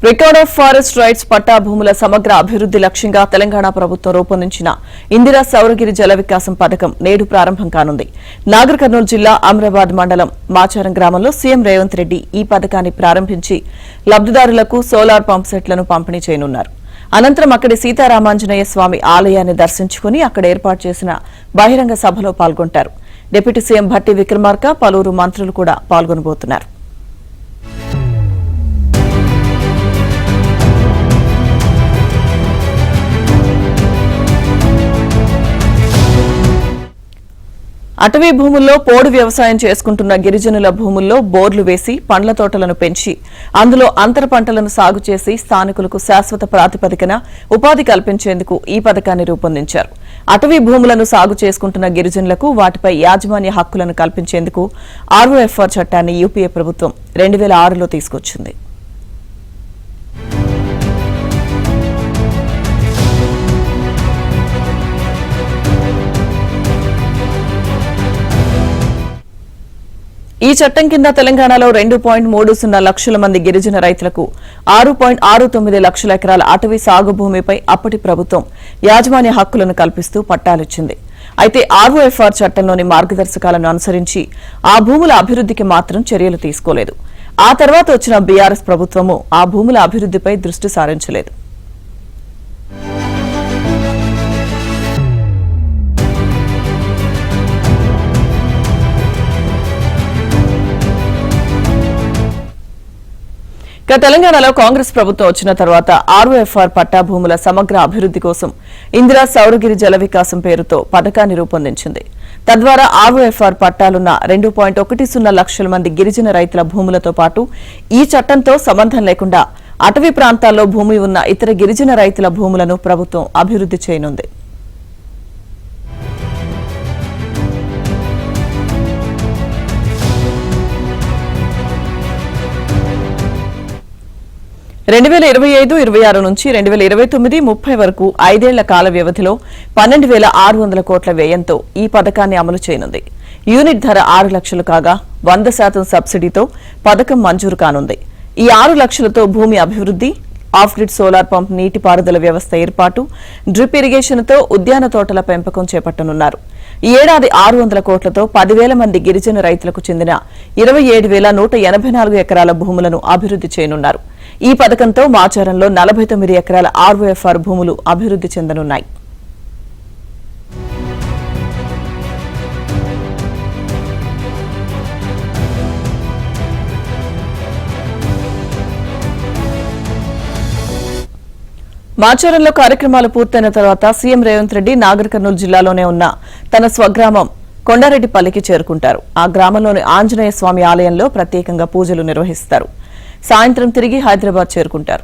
Record of forest rights పట్టా భూముల సమగ్ర అభివృద్ది లక్ష్యంగా తెలంగాణ ప్రభుత్వం రూపొందించిన ఇందిరా సౌరగిరి జల వికాసం పథకం నేడు ప్రారంభం కానుంది. నాగర్ కర్నూలు జిల్లా అమ్రాబాద్ మండలం మాచారం గ్రామంలో సీఎం రేవంత్ రెడ్డి ఈ పథకాన్ని ప్రారంభించి లబ్దిదారులకు సోలార్ పంప్ సెట్లను పంపిణీ చేయనున్నారు. అనంతరం అక్కడి సీతారామాంజనేయ స్వామి ఆలయాన్ని దర్శించుకుని అక్కడ ఏర్పాటు చేసిన బహిరంగ సభలో పాల్గొంటారు. డిప్యూటీ సీఎం భట్టి విక్రమార్క, పలువురు మంత్రులు కూడా పాల్గొనబోతున్నారు. అటవీ భూముల్లో పోడు వ్యవసాయం చేసుకుంటున్న గిరిజనుల భూముల్లో బోర్లు వేసి పండ్ల తోటలను పెంచి అందులో అంతర పంటలను సాగు చేసి స్థానికులకు శాశ్వత ప్రాతిపదికన ఉపాధి కల్పించేందుకు ఈ పథకాన్ని రూపొందించారు. అటవీ భూములను సాగు చేసుకుంటున్న గిరిజనులకు వాటిపై యాజమాన్య హక్కులను కల్పించేందుకు ఆర్ఓఎఫ్ఆర్ చట్టాన్ని యూపీఏ ప్రభుత్వం 2006లో తీసుకొచ్చింది. ఈ చట్టం కింద తెలంగాణలో 2.30 లక్షల మంది గిరిజన రైతులకు 6.69 లక్షల ఎకరాల అటవీ సాగు భూమిపై అప్పటి ప్రభుత్వం యాజమాన్య హక్కులను కల్పిస్తూ పట్టాలిచ్చింది. అయితే ఆర్ఓఎఫ్ఆర్ చట్టంలోని మార్గదర్శకాలను అనుసరించి ఆ భూముల అభివృద్ధికి మాత్రం చర్యలు తీసుకోలేదు. ఆ తర్వాత వచ్చిన బీఆర్ఎస్ ప్రభుత్వము ఆ భూముల అభివృద్ధిపై దృష్టి సారించలేదు. తెలంగాణలో కాంగ్రెస్ ప్రభుత్వం వచ్చిన తర్వాత ఆర్ఓఎఫ్ఆర్ పట్టా భూముల సమగ్ర అభివృద్ది కోసం ఇందిరా సౌరగిరి జల వికాసం పేరుతో పథకాన్ని రూపొందించింది. తద్వారా ఆర్ఓఎఫ్ఆర్ పట్టాలున్న 2.10 లక్షల మంది గిరిజన రైతుల భూములతో పాటు ఈ చట్టంతో సంబంధం లేకుండా అటవీ ప్రాంతాల్లో భూమి ఉన్న ఇతర గిరిజన రైతుల భూములను ప్రభుత్వం అభివృద్ది చేయనుంది. రెండు 2025-26 నుంచి 2029-30 వరకు 5 ఏళ్ల కాల వ్యవధిలో 12,600 కోట్ల వ్యయంతో ఈ పథకాన్ని అమలు చేయనుంది. యూనిట్ ధర 6 లక్షలు కాగా 100% సబ్సిడీతో పథకం మంజూరు కానుంది. ఈ 6 లక్షలతో భూమి అభివృద్ది, ఆఫ్ గ్రిడ్ సోలార్ పంప్ నీటిపారుదల వ్యవస్థ ఏర్పాటు, డ్రిప్ ఇరిగేషన్తో ఉద్యాన తోటల పెంపకం చేపట్టనున్నారు. ఈ ఏడాది 600 కోట్లతో 10,000 మంది గిరిజన రైతులకు చెందిన 27,184 ఎకరాల భూములను అభివృద్ది చేయనున్నారు. ఈ పథకంతో మాచారంలో 49 ఎకరాల ఆర్ఓఎఫ్ఆర్ భూములు అభివృద్ది చెందనున్నాయి. మాచారంలో కార్యక్రమాలు పూర్తయిన తర్వాత సీఎం రేవంత్ రెడ్డి నాగర్ కర్నూలు జిల్లాలోనే ఉన్న తన స్వగ్రామం కొండారెడ్డిపల్లికి చేరుకుంటారు. ఆ గ్రామంలోని ఆంజనేయ స్వామి ఆలయంలో ప్రత్యేకంగా పూజలు నిర్వహిస్తారు. సాయంత్రం తిరిగి హైదరాబాద్ చేరుకుంటారు.